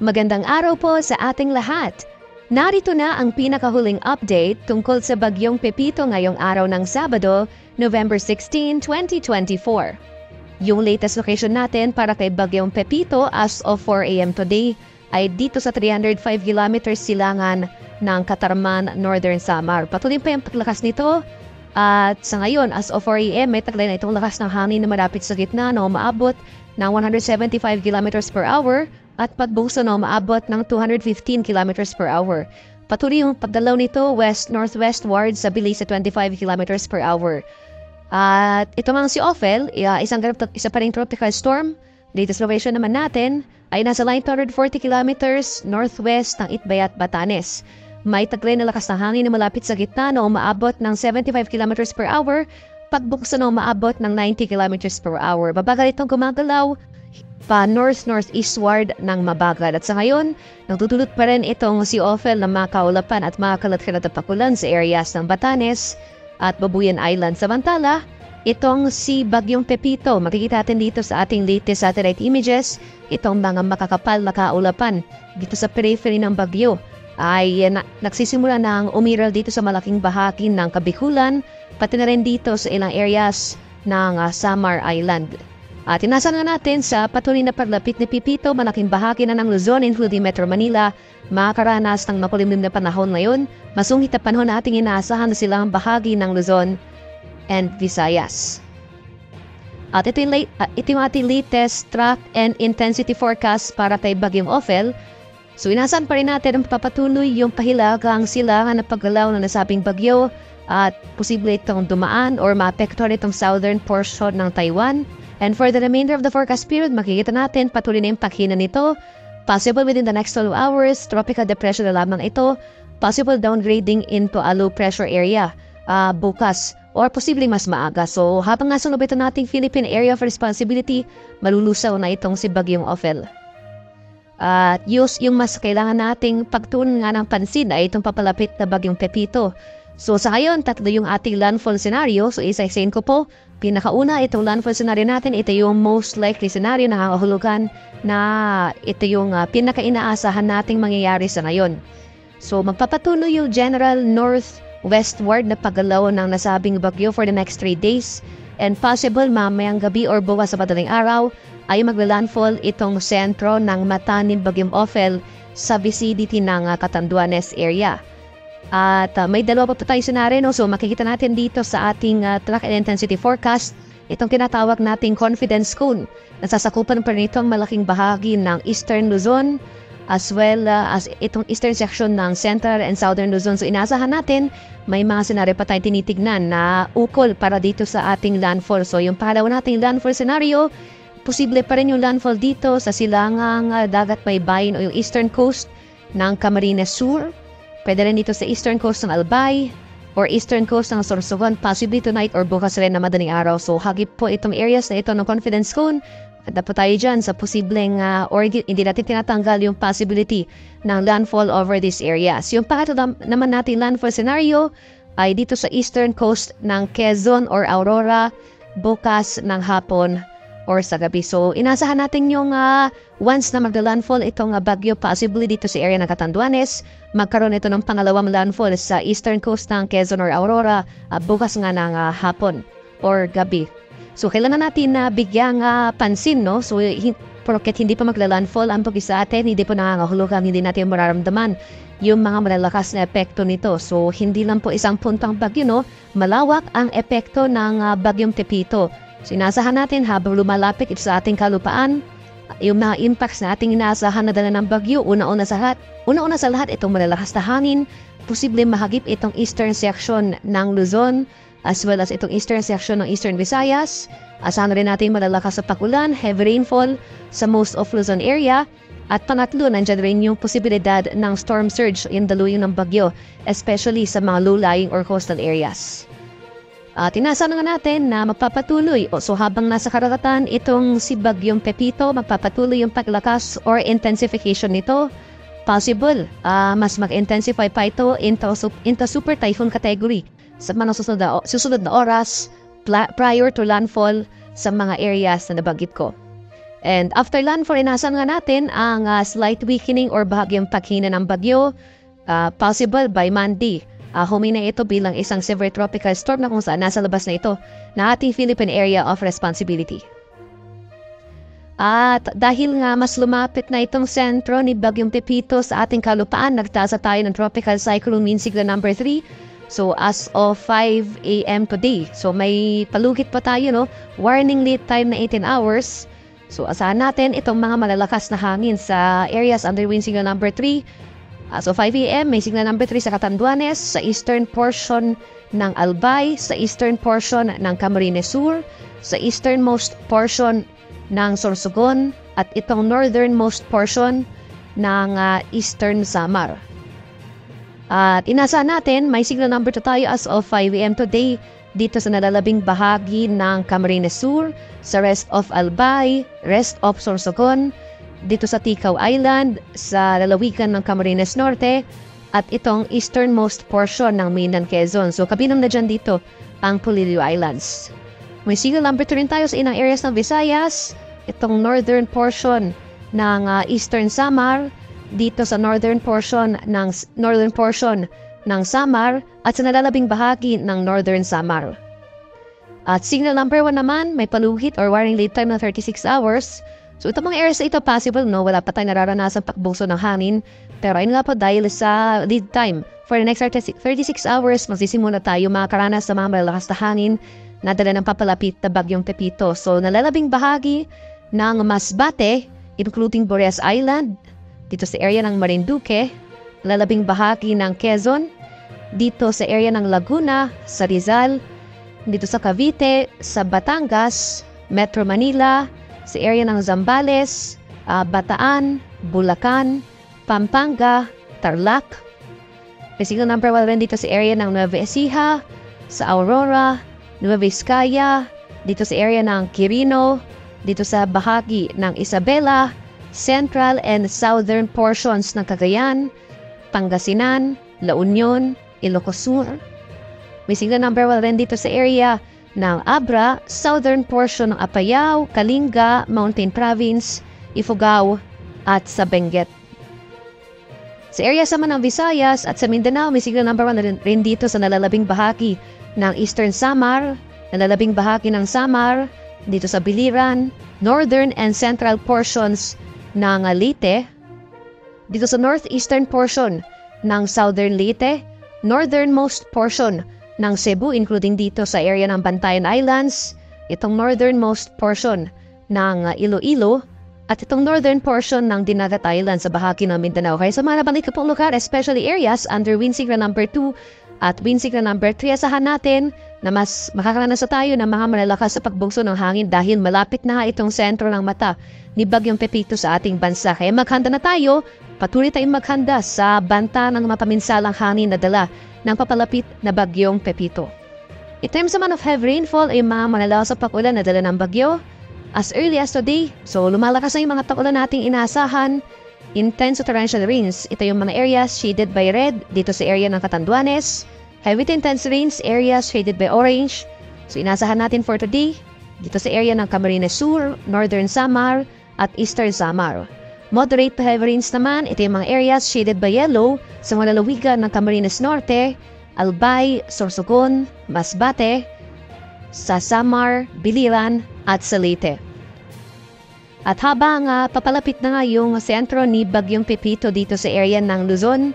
Magandang araw po sa ating lahat. Narito na ang pinakahuling update tungkol sa bagyong Pepito ngayong araw ng Sabado, November 16, 2024. Yung latest location natin para kay bagyong Pepito as of 4 a.m. today ay dito sa 305 kilometers silangan ng Catarman, Northern Samar. Patuloy pa yung paglakas nito at sa ngayon as of 4 a.m. may taglay na itong lakas ng hangin na malapit sa gitna na umaabot ng 175 kilometers per hour at pagbuso na umaabot ng 215 kilometers per hour. Patuloy yung pagdalaw nito west-northwestward sa bilis sa 25 kilometers per hour. At ito mang si Ophel, isa pa ring tropical storm. Latest location naman natin ay nasa line 240 kilometers northwest ng Itbayat, Batanes. May taglay na lakas ng hangin na malapit sa gitna na umaabot ng 75 kilometers per hour, pagbukso na umaabot ng 90 kilometers per hour. Babagal itong gumagalaw pa north-northeastward ng mabagal. At sa ngayon, nagtutulot pa rin itong si Ophel na makaulapan at makakalat-kalat na pakulan sa areas ng Batanes at Babuyan Island. Samantala, itong si Bagyong Pepito, makikita natin dito sa ating latest satellite images, itong mga makakapal na kaulapan dito sa periphery ng bagyo ay nagsisimula ng umiral dito sa malaking bahagi ng Kabikulan, pati na rin dito sa ilang areas ng Samar Island. At inasahan na natin sa patuloy na paglapit ni Pepito, malaking bahagi na ng Luzon including Metro Manila makakaranas ng makulimlim na panahon ngayon. Masungit na panahon na ating inaasahan na silang bahagi ng Luzon and Visayas. At ito yung ating latest track and intensity forecast para kay Bagyong Ophel. So inasahan pa rin natin ang papatuloy yung pahilagang silangan na paggalaw ng nasabing bagyo at posible itong dumaan or maapektuhan itong southern portion ng Taiwan. And for the remainder of the forecast period, makikita natin patuloy na yung paghina nito. Possible within the next 12 hours, tropical depression na lamang ito. Possible downgrading into a low pressure area bukas or posibleng mas maaga. So habang nga sunod nating Philippine Area of Responsibility, malulusaw na itong si Bagyong Ophel. At yung mas kailangan nating pagtuunan nga ng pansin ay itong papalapit na Bagyong Pepito. So sa ngayon, tatlo yung ating landfall scenario. So isa-isayin ko po. Pinakauna, itong landfall scenario natin, ito yung most likely scenario na nakakahulugan na ito yung pinaka-inaasahan nating mangyayari sa ngayon. So magpapatuloy yung general northwestward na paggalaw ng nasabing bagyo for the next 3 days. And possible mamayang gabi or bukas sa madaling araw ay magla-landfall itong sentro ng Matanim Bagyong Ophel sa vicinity ng Catanduanes area. At may dalawa pa tayong senaryo, no? So makikita natin dito sa ating track and intensity forecast itong tinatawag nating confidence cone. Nasasakupan pa rin ito ang malaking bahagi ng Eastern Luzon as well as itong eastern section ng Central and Southern Luzon. So inasahan natin may mga senaryo pa tayong tinitignan na ukol para dito sa ating landfall. So yung pangalawa nating landfall scenario, posible pa rin yung landfall dito sa silangang dagat baybayin o yung eastern coast ng Camarines Sur. Pwede rin dito sa eastern coast ng Albay or eastern coast ng Sorsogon, possibly tonight or bukas rin na madaling araw. So hagip po itong areas na ito ng confidence cone. At dapat tayo dyan sa posibleng or hindi natin tinatanggal yung possibility ng landfall over these areas. Yung pangatlo naman natin landfall scenario ay dito sa eastern coast ng Quezon or Aurora bukas ng hapon or sa gabi. So, inasahan natin yung once na magla-landfall itong bagyo, possibly dito sa area ng Catanduanes, magkaroon ito ng pangalawang landfall sa eastern coast ng Quezon or Aurora bukas nga ng hapon or gabi. So, kailangan natin bigyang pansin, no? So, porket hindi pa magla-landfall ang pag-isa atin, hindi po nangangahulugan, hindi natin mararamdaman yung mga malalakas na epekto nito. So, hindi lang po isang puntang bagyo, no? Malawak ang epekto ng Bagyong Pepito. So inasahan natin habang lumalapit ito sa ating kalupaan, yung mga impacts na ating inaasahan na dala ng bagyo, una-una sa lahat itong malalakas na hangin, posible mahagip itong eastern section ng Luzon, as well as itong eastern section ng Eastern Visayas. Asahan rin natin malalakas sa pagulan, heavy rainfall sa most of Luzon area, at pangatlo, nandyan rin yung posibilidad ng storm surge in daluyong ng bagyo, especially sa mga low-lying or coastal areas. Tinasahan nga natin na magpapatuloy so habang nasa karagatan itong si Bagyong Pepito, magpapatuloy yung paglakas or intensification nito. Possible, mas mag-intensify pa ito into super typhoon category sa mga susunod na oras prior to landfall sa mga areas na nabanggit ko. And after landfall, inasan nga natin ang slight weakening or bahagyang paghina ng bagyo, possible by Monday. Humina ito bilang isang severe tropical storm na kung saan nasa labas na ito na ating Philippine Area of Responsibility. At dahil nga mas lumapit na itong sentro ni Bagyong Pepito sa ating kalupaan, nagtasa tayo ng Tropical Cyclone Wind Sigla number 3. So as of 5 a.m. today, so may palugit pa tayo, no? Warning lead time na 18 hours. So asahan natin itong mga malalakas na hangin sa areas under wind signal number 3. As of 5 a.m. may signal number 3 sa Catanduanes, sa eastern portion ng Albay, sa eastern portion ng Camarines Sur, sa easternmost portion ng Sorsogon, at itong northernmost portion ng eastern Samar. At inasahan natin, may signal number 2 tayo as of 5 a.m. today dito sa nalalabing bahagi ng Camarines Sur, sa rest of Albay, rest of Sorsogon, dito sa Ticao Island, sa lalawigan ng Camarines Norte, at itong easternmost portion ng Mainland Quezon. So kabilang na dyan dito ang Polillo Islands. May signal number 2 rin tayo sa inang areas ng Visayas, itong northern portion ng eastern Samar, dito sa northern portion ng Samar, at sa nalalabing bahagi ng northern Samar. At signal number 1 naman, may palugit or warning lead time na 36 hours. So ito mga areas na ito possible, no? Wala pa tayong nararanasan pakbuso ng hangin. Pero ayun nga po, dahil sa lead time for the next 36 hours, magsisimula tayo makakaranas sa mga malalakas na hangin na dala ng papalapit na Bagyong Pepito. So nalalabing bahagi ng Masbate, including Boreas Island, dito sa area ng Marinduque, lalabing bahagi ng Quezon, dito sa area ng Laguna, sa Rizal, dito sa Cavite, sa Batangas, Metro Manila, sa area ng Zambales, Bataan, Bulacan, Pampanga, Tarlac. May signal number 1 rin dito sa area ng Nueva Ecija, sa Aurora, Nueva Vizcaya, dito sa area ng Quirino, dito sa bahagi ng Isabela, central and southern portions ng Cagayan, Pangasinan, La Union, Ilocos Sur. May signal number 1 rin dito sa area ng Abra, southern portion ng Apayao, Kalinga, Mountain Province, Ifugao, at sa Benguet. Sa area naman ng Visayas at sa Mindanao, may signal number 1 rin dito sa nalalabing bahagi ng Eastern Samar, nalalabing bahagi ng Samar, dito sa Biliran, northern and central portions ng Leyte, dito sa northeastern portion ng Southern Leyte, northernmost portion ng Cebu, including dito sa area ng Bantayan Islands, itong northernmost portion ng Iloilo, at itong northern portion ng Dinagat Island sa bahagi ng Mindanao. Kaya sa mga nabanggit ko pong lugar, especially areas under wind signal number 2 at wind signal number 3, asahan natin na mas makakaranas tayo ng mga malalakas sa pagbugso ng hangin dahil malapit na itong sentro ng mata ni Bagyong Pepito sa ating bansa. Kaya maghanda na tayo, patuloy tayong maghanda sa banta ng mapaminsalang hangin na dala ng papalapit na Bagyong Pepito. In terms naman of heavy rainfall ay mga malalakas sa pagulan na dala ng bagyo. As early as today, so lumalakas na yung mga tagulan nating inaasahan. Intense to torrential rains, ito yung mga areas shaded by red dito sa area ng Catanduanes. Heavy to intense rains, areas shaded by orange. So inaasahan natin for today dito sa area ng Camarines Sur, Northern Samar, at Eastern Samar. Moderate to heavy rains naman, ito yung mga areas shaded by yellow sa mga lalawigan ng Camarines Norte, Albay, Sorsogon, Masbate, sa Samar, Biliran, at sa Leyte. At habang papalapit na nga yung sentro ni Bagyong Pepito dito sa area ng Luzon,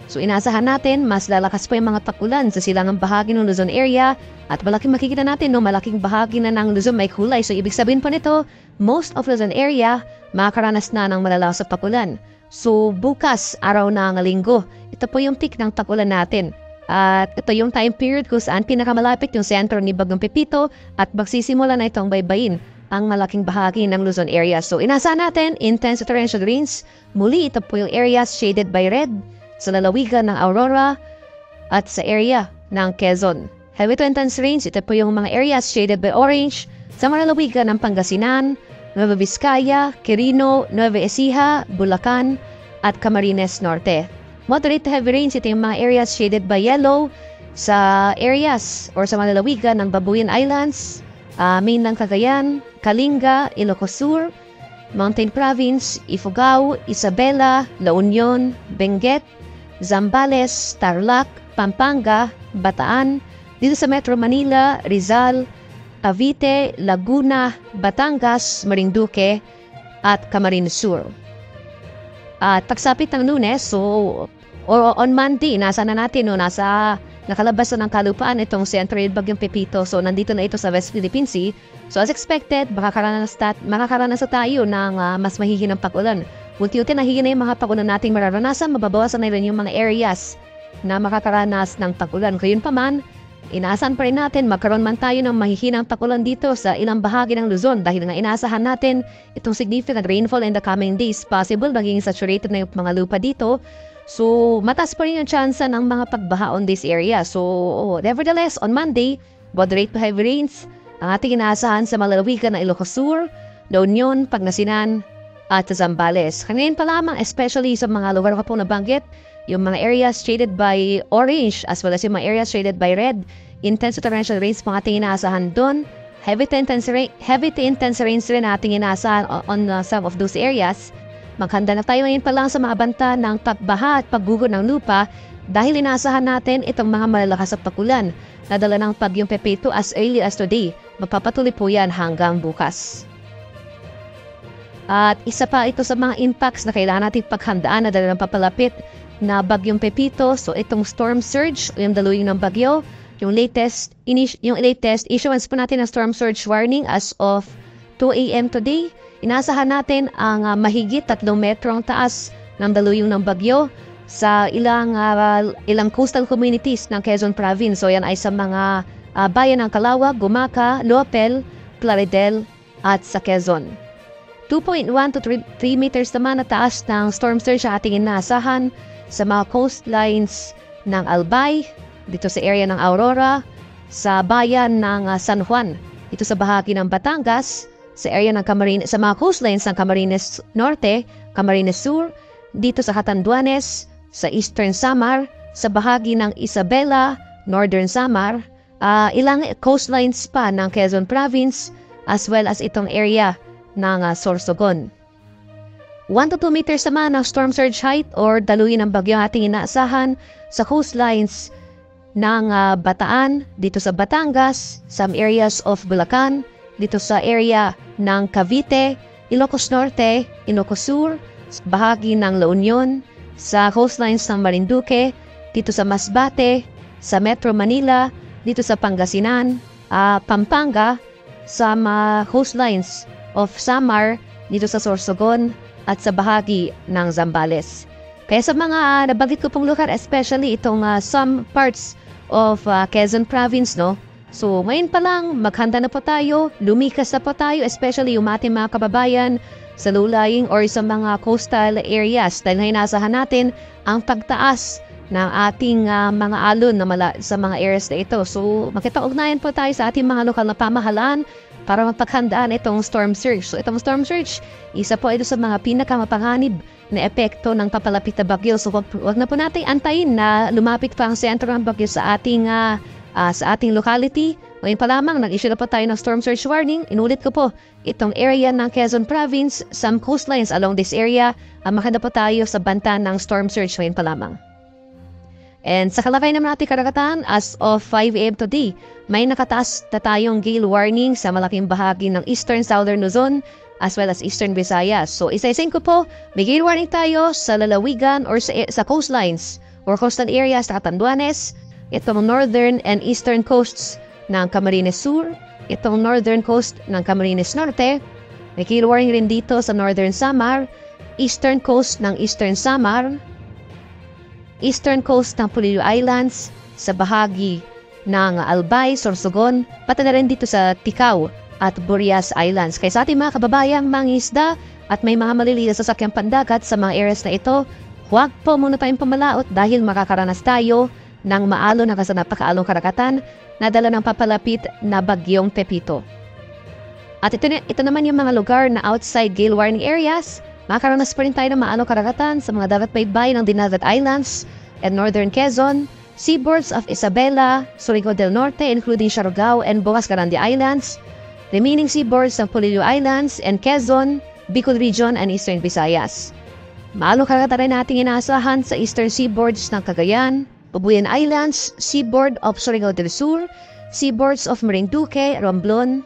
so inaasahan natin mas lalakas pa yung mga takulan sa silangang bahagi ng Luzon area, at malaking makikita natin no, malaking bahagi na ng Luzon may kulay. So ibig sabihin po nito, most of Luzon area makakaranas na ng malalakas sa takulan. So bukas, araw ng linggo, ito po yung peak ng takulan natin. At ito yung time period kung saan pinakamalapit yung sentro ni Bagyong Pepito at magsisimula na itong baybayin ang malaking bahagi ng Luzon area. So inaasahan natin, intense torrential rains. Muli ito po yung areas shaded by red sa lalawigan ng Aurora at sa area ng Quezon. Heavy to intense rains, ito po yung mga areas shaded by orange sa mga lalawigan ng Pangasinan, Nueva Vizcaya, Quirino, Nueva Ecija, Bulacan, at Camarines Norte. Moderate to heavy rains, ito yung mga areas shaded by yellow sa areas or sa mga lalawigan ng Babuyan Islands, mainland Cagayan, Kalinga, Ilocos Sur, Mountain Province, Ifugao, Isabela, La Union, Benguet, Zambales, Tarlac, Pampanga, Bataan, dito sa Metro Manila, Rizal, Cavite, Laguna, Batangas, Marinduque, at Camarines Sur. At pagsapit ng Lunes, on Monday, nasa na natin, nakalabas na ng kalupaan itong Central Bagyong Pepito. So, nandito na ito sa West Philippine Sea. So, as expected, makakaranas tayo ng mas mahihinang pag-ulan. Unti-unti nahihinay yung mga pag-ulan nating mararanasan, mababawasan na rin yung mga areas na makakaranas ng pag-ulan. Kayun pa man, inaasahan pa rin natin magkaroon man tayo ng mahihinang pag-ulan dito sa ilang bahagi ng Luzon dahil nga inaasahan natin itong significant rainfall in the coming days. Possible maging saturated na yung mga lupa dito. So, mataas pa rin yung chance ng mga pagbaha on this area. So, nevertheless, on Monday, moderate to heavy rains ang ating inaasahan sa malalawigan na Ilocos Sur, La Union, Pangasinan, at Zambales. Kanina pa lamang, especially sa mga lugar ko po nabanggit, yung mga areas shaded by orange as well as yung mga areas shaded by red, intense to torrential rains pang ating inaasahan doon. Heavy to intense rains rin ating inaasahan on some of those areas. Maghanda na tayo ngayon pa lang sa mga banta ng pagbaha at pagguho ng lupa dahil inaasahan natin itong mga malalakas at pag-ulan na dala ng Bagyong Pepito as early as today. Magpapatuloy po yan hanggang bukas. At isa pa ito sa mga impacts na kailangan nating paghandaan na dala ng papalapit na Bagyong Pepito. So itong storm surge, yung daluyin ng bagyo, yung latest issuance po natin ng storm surge warning as of 2 a.m. today. Inaasahan natin ang mahigit 3 metrong taas ng daluyong ng bagyo sa ilang coastal communities ng Quezon Province. So yan ay sa mga bayan ng Calauag, Gumaca, Lopel, Plaridel at sa Quezon. 2.1 to 3 meters naman na taas ng storm surge sa ating inaasahan sa mga coastlines ng Albay, dito sa area ng Aurora, sa bayan ng San Juan, dito sa bahagi ng Batangas, sa area ng sa mga coastlines ng Camarines Norte, Camarines Sur, dito sa Catanduanes, sa Eastern Samar, sa bahagi ng Isabela, Northern Samar, ilang coastlines pa ng Quezon Province, as well as itong area ng Sorsogon. 1 to 2 meters naman ang storm surge height or daluyin ng bagyo ating inaasahan sa coastlines ng Bataan, dito sa Batangas, some areas of Bulacan, dito sa area ng Cavite, Ilocos Norte, Ilocos Sur, bahagi ng La Union, sa coastlines ng Marinduque, dito sa Masbate, sa Metro Manila, dito sa Pangasinan, Pampanga, sa coastlines of Samar, dito sa Sorsogon, at sa bahagi ng Zambales. Kaya sa mga nabanggit ko pong lugar, especially itong some parts of Quezon Province, no? So, ngayon pa lang, maghanda na po tayo, lumikas na po tayo, especially yung ating mga kababayan sa low-lying or sa mga coastal areas dahil inasahan natin ang pagtaas ng ating mga alon na sa mga areas na ito. So, makita-ugnayan po tayo sa ating mga lokal na pamahalaan para mapaghandaan itong storm surge. So, itong storm surge, isa po ito sa mga pinakamapanganib na epekto ng papalapit na bagyo. So, wag na po natin antayin na lumapit pa ang sentro ng bagyo sa ating locality. Ngayon pa lamang, nag-issue na po tayo ng storm surge warning. Inulit ko po, itong area ng Quezon Province, some coastlines along this area, makanda po tayo sa banta ng storm surge ngayon pa lamang. And sa kalakay naman natin karagatan, as of 5 a.m. today, may nakataas na tayong gale warning sa malaking bahagi ng Eastern Southern Luzon as well as Eastern Visayas. So isa-isayin ko po, may gale warning tayo sa lalawigan or sa coastlines or coastal areas sa Catanduanes, itong northern and eastern coasts ng Camarines Sur, itong northern coast ng Camarines Norte, may gale warning rin dito sa Northern Samar, eastern coast ng Eastern Samar, eastern coast ng Polillo Islands, sa bahagi ng Albay, Sorsogon, pati na rin dito sa Ticao at Burias Islands. Kaya sa ating mga kababayang mangisda at may mga maliliit sa sakyang pandagat sa mga areas na ito, huwag po muna tayong pamalaot dahil makakaranas tayo ng maalon hanggang sa napakaalong karagatan na dala ng papalapit na Bagyong Pepito. At ito naman yung mga lugar na outside gale warning areas. Makakaranas pa rin tayo ng maalong karagatan sa mga dagat baybay ng Dinagat Islands and Northern Quezon, seaboards of Isabela, Surigao del Norte including Siargao and Bogas Grande Islands, remaining seaboards ng Polillo Islands and Quezon, Bicol Region and Eastern Visayas. Maalong karagatan rin nating inaasahan sa Eastern Seaboards ng Cagayan, Babuyan Islands, Seaboard of Surigao del Sur, Seaboards of Marinduque, Romblon,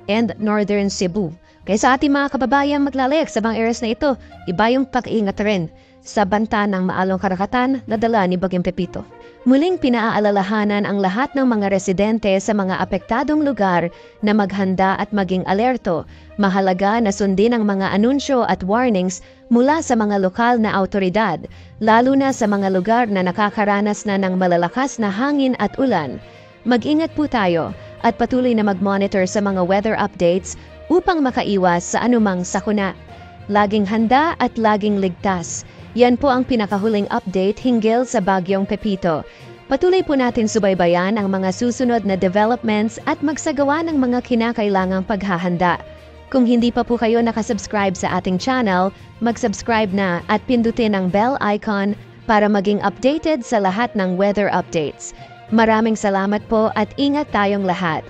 and Northern Cebu. Kaya sa ating mga kababayan maglalayag sa mga areas na ito, iba yung pag-iingat rin sa banta ng maalong karagatan na dala ni Bagyong Pepito. Muling pinaaalalahanan ang lahat ng mga residente sa mga apektadong lugar na maghanda at maging alerto. Mahalaga na sundin ang mga anunsyo at warnings mula sa mga lokal na autoridad, lalo na sa mga lugar na nakakaranas na ng malalakas na hangin at ulan. Mag-ingat po tayo at patuloy na mag-monitor sa mga weather updates upang makaiwas sa anumang sakuna. Laging handa at laging ligtas. Yan po ang pinakahuling update hinggil sa Bagyong Pepito. Patuloy po natin subaybayan ang mga susunod na developments at magsagawa ng mga kinakailangang paghahanda. Kung hindi pa po kayo nakasubscribe sa ating channel, mag-subscribe na at pindutin ang bell icon para maging updated sa lahat ng weather updates. Maraming salamat po at ingat tayong lahat.